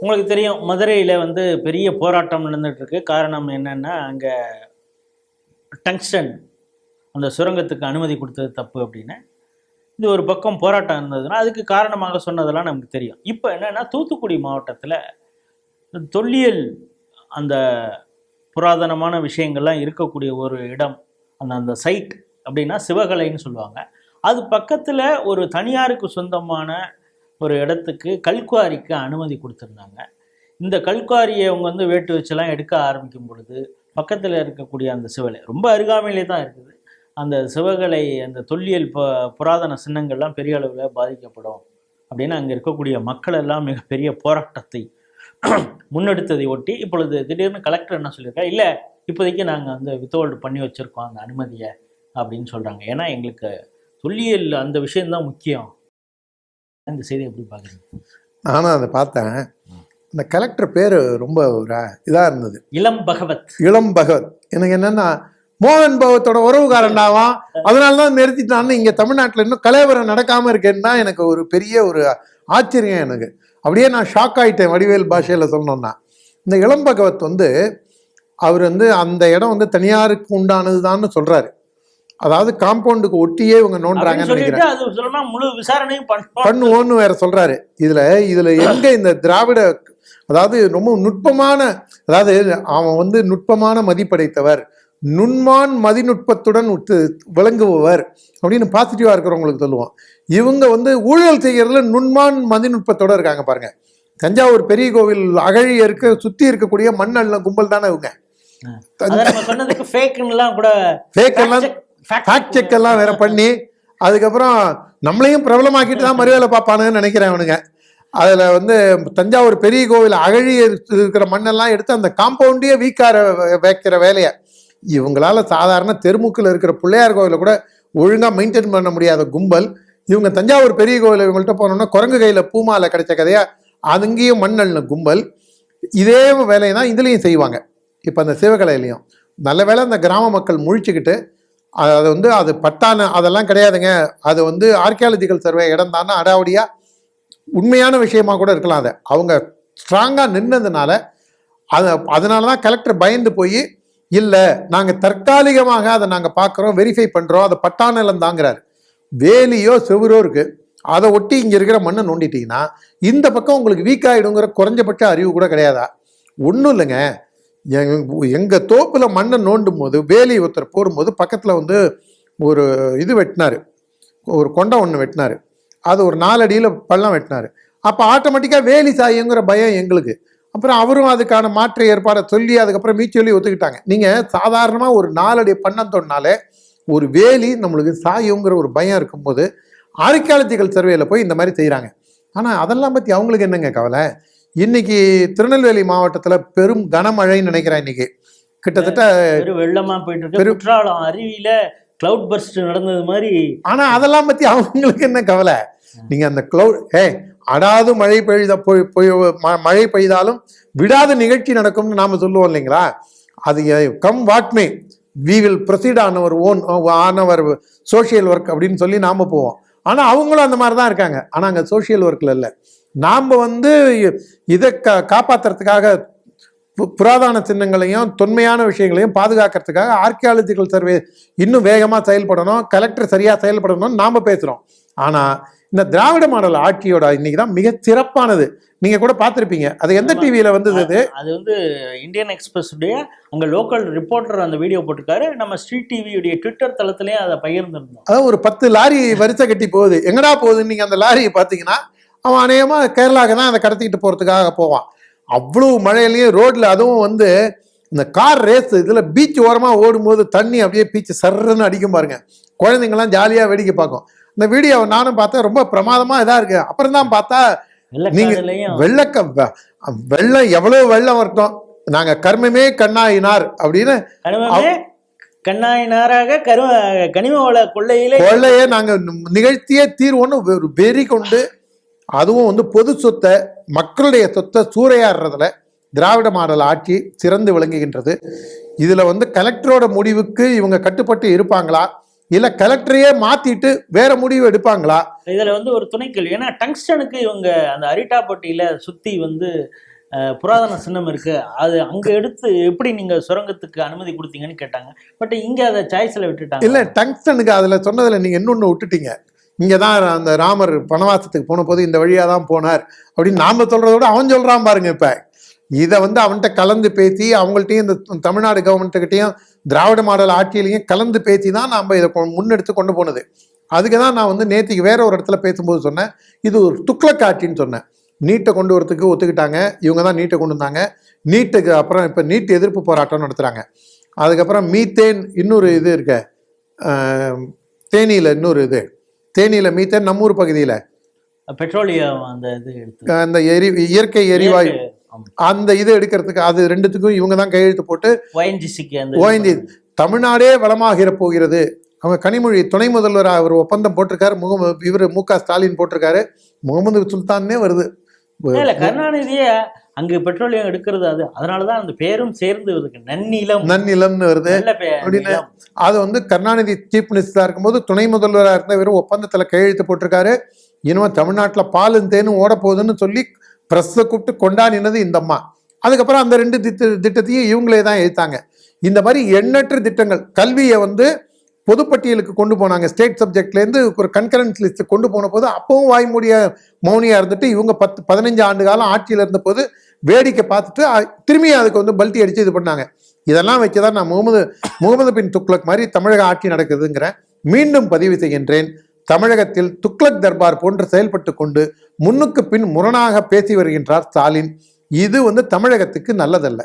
உங்களுக்கு தெரியும் மதுரையில் வந்து பெரிய போராட்டம் நடந்துகிட்ருக்கு. காரணம் என்னென்னா, அங்கே டங்ஸ்டன் அந்த சுரங்கத்துக்கு அனுமதி கொடுத்தது தப்பு அப்படின்னு இது ஒரு பக்கம் போராட்டம் இருந்ததுன்னா அதுக்கு காரணமாக சொன்னதெல்லாம் நமக்கு தெரியும். இப்போ என்னென்னா, தூத்துக்குடி மாவட்டத்தில் தொல்லியல் அந்த புராதனமான விஷயங்கள்லாம் இருக்கக்கூடிய ஒரு இடம், அந்த சைட் அப்படின்னா சிவகலைன்னு சொல்லுவாங்க. அது பக்கத்தில் ஒரு தனியாருக்கு சொந்தமான ஒரு இடத்துக்கு கல்குவாரிக்கு அனுமதி கொடுத்துருந்தாங்க. இந்த கல்குவாரியை அவங்க வந்து வேட்டு வச்செல்லாம் எடுக்க ஆரம்பிக்கும் பொழுது பக்கத்தில் இருக்கக்கூடிய அந்த சிவலை ரொம்ப அருகாமையிலே தான் இருக்குது. அந்த சிவகலை அந்த தொல்லியல் புராதன சின்னங்கள்லாம் பெரிய அளவில் பாதிக்கப்படும் அப்படின்னு அங்கே இருக்கக்கூடிய மக்கள் எல்லாம் மிகப்பெரிய போராட்டத்தை முன்னெடுத்ததை ஒட்டி இப்பொழுது திடீர்னு கலெக்டர் என்ன சொல்லியிருக்கா, இல்லை இப்போதைக்கு நாங்கள் வந்து வித்ஹோல்டு பண்ணி வச்சுருக்கோம் அந்த அனுமதியை அப்படின்னு சொல்கிறாங்க. ஏன்னா எங்களுக்கு தொல்லியல் அந்த விஷயம்தான் முக்கியம். இந்த செய்தி எப்படி பார்க்குறீங்க? நானும் அதை பார்த்தேன். இந்த கலெக்டர் பேர் ரொம்ப ஒரு இதாக இருந்தது, இளம் பகவத். எனக்கு என்னென்னா, மோகன் பகவத்தோட உறவுகாரண்டாவான், அதனால தான் நிறுத்திட்டான்னு இங்கே தமிழ்நாட்டில் இன்னும் கலைவரம் நடக்காமல் இருக்கேன்னு தான் எனக்கு ஒரு பெரிய ஒரு ஆச்சரியம். எனக்கு அப்படியே நான் ஷாக் ஆகிட்டேன். வடிவேல் பாஷையில் சொல்லணும்னா, இந்த இளம் பகவத் வந்து அவர் வந்து அந்த இடம் வந்து தனியாருக்கு உண்டானது தான்னு சொல்கிறாரு. அதாவது காம்பவுண்டுக்கு ஒட்டியே இவங்க நோண்டுறாங்கன்னு நினைக்கிறேன். முழு விசாரணையும் பண்ணுவோன்னு வேற சொல்றாரு. இதுல எங்க இந்த திராவிட, அதாவது ரொம்ப நுட்பமான, அதாவது அவன் வந்து நுட்பமான மதிப்படைத்தவர், நுண்மான் மதிநுட்பத்துடன் விளங்குபவர் அப்படின்னு பாசிட்டிவா இருக்கிறவங்களுக்கு சொல்லுவோம். இவங்க வந்து ஊழல் செய்யறதுல நுண்மான் மதிநுட்பத்தோட இருக்காங்க பாருங்க. தஞ்சாவூர் பெரிய கோவில் அகழி சுத்தி இருக்கக்கூடிய மண்ணல்ல கும்பல் தானே இவங்க. ஃபேக்ட் செக் எல்லாம் வேற பண்ணி அதுக்கப்புறம் நம்மளையும் பிரபலமாக்கிட்டு தான் மறுவேலை பார்ப்பானுன்னு நினைக்கிறேன் அவனுங்க. அதில் வந்து தஞ்சாவூர் பெரிய கோவில் அகழி இருக்கிற மண்ணெல்லாம் எடுத்து அந்த காம்பவுண்டே வீக்கார வைக்கிற வேலையை இவங்களால சாதாரண தெருமுக்கில் இருக்கிற பிள்ளையார் கோவிலை கூட ஒழுங்காக மெயின்டைன் பண்ண முடியாத கும்பல் இவங்க. தஞ்சாவூர் பெரிய கோவில் இவங்கள்ட்ட போனோம்னா குரங்கு கையில் பூமாலை கிடைச்ச கதையா அதுங்கேயும் மண்ணல்ன கும்பல் இதே வேலையை தான் இதுலேயும் செய்வாங்க. இப்போ அந்த சிவகலையிலையும் நல்ல வேலை அந்த கிராம மக்கள் முழிச்சுக்கிட்டு அது வந்து அது பட்டான அதெல்லாம் கிடையாதுங்க, அது வந்து ஆர்கியாலஜிக்கல் சர்வே இடம் தானே அடாவடியா உண்மையான விஷயமா கூட இருக்கலாம். அதை அவங்க ஸ்ட்ராங்காக நின்னதுனால அதனால தான் கலெக்டர் பயந்து போய் இல்லை நாங்கள் தற்காலிகமாக அதை நாங்கள் பார்க்குறோம், வெரிஃபை பண்ணுறோம், அதை பட்டாநிலம் தாங்கிறாரு. வேலியோ செவரோ இருக்குது, அதை ஒட்டி இங்கே இருக்கிற மண்ணை நோண்டிட்டீங்கன்னா இந்த பக்கம் உங்களுக்கு வீக் ஆகிடுங்கிற குறைஞ்சபட்ச அறிவு கூட கிடையாதா? ஒன்றும் இல்லைங்க. எங்கள் தோப்பில் மண்ணை நோண்டும் போது வேலி ஒருத்தர் போடும்போது பக்கத்தில் வந்து ஒரு இது வெட்டினார், ஒரு கொண்டை ஒன்று வெட்டினார், அது ஒரு 4 அடியில் பள்ளம் வெட்டினார். அப்போ ஆட்டோமேட்டிக்காக வேலி சாயுங்கிற பயம் எங்களுக்கு. அப்புறம் அவரும் அதுக்கான மாற்று ஏற்பாடை சொல்லி அதுக்கப்புறம் மீச்சொல்லி ஒத்துக்கிட்டாங்க. நீங்கள் சாதாரணமாக ஒரு 4 அடி பண்ணம் தோண்டினாலே ஒரு வேலி நம்மளுக்கு சாயுங்கிற ஒரு பயம் இருக்கும்போது ஆர்கியாலஜிக்கல் சர்வேல போய் இந்த மாதிரி செய்கிறாங்க. ஆனால் அதெல்லாம் பற்றி அவங்களுக்கு என்னங்க கவலை? இன்னைக்கு திருநெல்வேலி மாவட்டத்தில் பெரும் கனமழைன்னு நினைக்கிறேன். இன்னைக்கு கிட்டத்தட்ட வெள்ளமா போயிட்டு அருவியில கிளவுட் பர்ஸ்ட் நடந்தது மாதிரி. ஆனா அதெல்லாம் பத்தி அவங்களுக்கு என்ன கவலை? நீங்க அந்த கிளவுட் அடாது மழை மழை பெய்தாலும் விடாத நிகழ்ச்சி நடக்கும்னு நாம சொல்லுவோம் இல்லைங்களா? அது come what may we will proceed on our social work அப்படின்னு சொல்லி நாம போவோம். ஆனா அவங்களும் அந்த மாதிரி தான் இருக்காங்க. ஆனா அங்க சோஷியல் ஒர்க்ல இல்லை. நாம் வந்து இதை காப்பாற்றுறதுக்காக புராதன சின்னங்களையும் தொன்மையான விஷயங்களையும் பாதுகாக்கிறதுக்காக ஆர்கியாலஜிக்கல் சர்வே இன்னும் வேகமாக செயல்படணும், கலெக்டர் சரியாக செயல்படணும்னு நாம் பேசுகிறோம். ஆனால் இந்த திராவிட மாடல் ஆட்சியோட இன்னைக்கு தான் மிக சிறப்பானது. நீங்கள் கூட பார்த்துருப்பீங்க, அது எந்த டிவியில் வந்தது? அது வந்து இந்தியன் எக்ஸ்பிரஸுடைய அங்கே லோக்கல் ரிப்போர்ட்டர் அந்த வீடியோ போட்டிருக்காரு. நம்ம ஸ்ட்ரீட் டிவியுடைய ட்விட்டர் தளத்துலேயும் அதை பகிர்ந்துருந்தோம். அதாவது ஒரு 10 லாரி வரிசை கட்டி போகுது. எங்கடா போகுதுன்னு நீங்கள் அந்த லாரியை பார்த்தீங்கன்னா அவன் அநேகமாக கேரளாவுக்கு தான் அதை கடத்திக்கிட்டு போகிறதுக்காக போவான். அவ்வளோ மழையிலையும் ரோட்டில், அதுவும் வந்து இந்த கார் ரேஸ் இதில் பீச் ஓரமாக ஓடும்போது தண்ணி அப்படியே பீச்சு சர்றன்னு அடிக்கும் பாருங்க. குழந்தைங்கள்லாம் ஜாலியாக வேடிக்கை பார்க்கும். இந்த வீடியோவை நானும் பார்த்தேன், ரொம்ப பிரமாதமாக இதாக இருக்கு. அப்புறம் தான் பார்த்தா நீங்கள் வெள்ளம் எவ்வளோ வெள்ளம் வரட்டும், நாங்கள் கர்மமே கண்ணாயினார் அப்படின்னு கண்ணாயினாராக கனிம வள கொள்ளையே நாங்கள் நிகழ்த்தியே தீர்வோன்னு ஒரு வெறி கொண்டு, அதுவும் வந்து பொது சொத்தை மக்களுடைய சொத்தை சூறையாடுறதுல திராவிட மாடல் ஆட்சி சிறந்து விளங்குகின்றது. இதில் வந்து கலெக்டரோட முடிவுக்கு இவங்க கட்டுப்பட்டு இருப்பாங்களா, இல்ல கலெக்டரையே மாத்திட்டு வேற முடிவு எடுப்பாங்களா? இதுல வந்து ஒரு துணை கேள்வி, ஏன்னா டங்ஸ்டனுக்கு இவங்க அந்த அரிட்டாப்பட்டியில சுத்தி வந்து புராதன சின்னம் இருக்கு, அது அங்க எடுத்து எப்படி நீங்க சுரங்கத்துக்கு அனுமதி கொடுத்தீங்கன்னு கேட்டாங்க. பட் இங்க அதை சாய்ஸ்ல விட்டுட்டாங்க. இல்ல டங்ஸ்டனுக்கு அதுல சொன்னதுல நீங்க இன்னொன்னு விட்டுட்டீங்க. இங்கதான் அந்த ராமர் வனவாசத்துக்கு போன போது இந்த வழியா தான் போனார் அப்படின்னு நாம சொல்றத விட அவன் சொல்றான் பாருங்க. இப்ப இதை வந்து அவன்கிட்ட கலந்து பேசி அவங்கள்ட்டையும் இந்த தமிழ்நாடு கவர்மெண்ட்டுக்கிட்டையும் திராவிட மாடல் ஆட்சியிலையும் கலந்து பேசி தான் நம்ம இதை முன்னெடுத்து கொண்டு போனது. அதுக்கு தான் நான் வந்து நேற்றுக்கு வேற ஒரு இடத்துல பேசும்போது சொன்னேன், இது ஒரு துக்ளக் ஆட்சின்னு சொன்னேன். நீட்டை கொண்டு வரத்துக்கு ஒத்துக்கிட்டாங்க, இவங்க தான் நீட்டை கொண்டு வந்தாங்க. நீட்டுக்கு அப்புறம் இப்போ நீட் எதிர்ப்பு போராட்டம் நடத்துகிறாங்க. அதுக்கப்புறம் மீத்தேன் இன்னொரு இது இருக்க, தேனியில் இன்னொரு இது, தேனியில் மீத்தேன் நம்மூர் பகுதியில் பெட்ரோலியம் அந்த இது எடுத்து அந்த இயற்கை எரிவாயு அந்த இது எடுக்கிறதுக்கு அது ரெண்டுத்துக்கும் இவங்க தான் கையெழுத்து போட்டு ONGC தமிழ்நாடே வளமாகிற போகிறது. அவங்க கனிமொழி துணை முதல்வர் அவர் ஒப்பந்தம் போட்டிருக்காரு, இவர் MK ஸ்டாலின் போட்டிருக்காரு, முகமது சுல்தானே வருது. கருணாநிதியே அங்கு பெட்ரோலியம் எடுக்கிறது, அது அதனாலதான் அந்த பேரும் சேர்ந்து வருது, நன்னிலம்னு வருது அப்படின்னு. அது வந்து கருணாநிதி சீஃப் மினிஸ்டரா இருக்கும்போது துணை முதல்வராக இருந்த இவர் ஒப்பந்தத்துல கையெழுத்து போட்டிருக்காரு. இன்னும் தமிழ்நாட்டில் பாலும் தேனும் ஓட போகுதுன்னு சொல்லி பிரஸ்ஸை கூப்பிட்டு கொண்டாடினது இந்த அம்மா. அதுக்கப்புறம் அந்த 2 திட்டத்தையும் இவங்களே தான் எழுத்தாங்க. இந்த மாதிரி எண்ணற்ற திட்டங்கள். கல்வியை வந்து பொதுப்பட்டியலுக்கு கொண்டு போனாங்க, ஸ்டேட் சப்ஜெக்ட்லேருந்து ஒரு கன்கரன்ஸ் லிஸ்ட் கொண்டு போன போது அப்பவும் வாய்மூடிய மௌனியா இருந்துட்டு இவங்க 15 ஆண்டு காலம் ஆட்சியில் இருந்த போது வேடிக்கை பார்த்துட்டு திரும்பி அதுக்கு வந்து பல்ட்டி அடிச்சு இது பண்ணாங்க. இதெல்லாம் வச்சுதான் நான் முகமது பின் துக்ளக் மாதிரி தமிழக ஆட்சி நடக்குதுங்கிறேன். மீண்டும் பதிவு செய்கின்றேன், தமிழகத்தில் துக்ளக் தர்பார் போன்று செயல்பட்டு கொண்டு முன்னுக்கு பின் முரணாக பேசி வருகின்றார் ஸ்டாலின். இது வந்து தமிழகத்துக்கு நல்லதல்ல.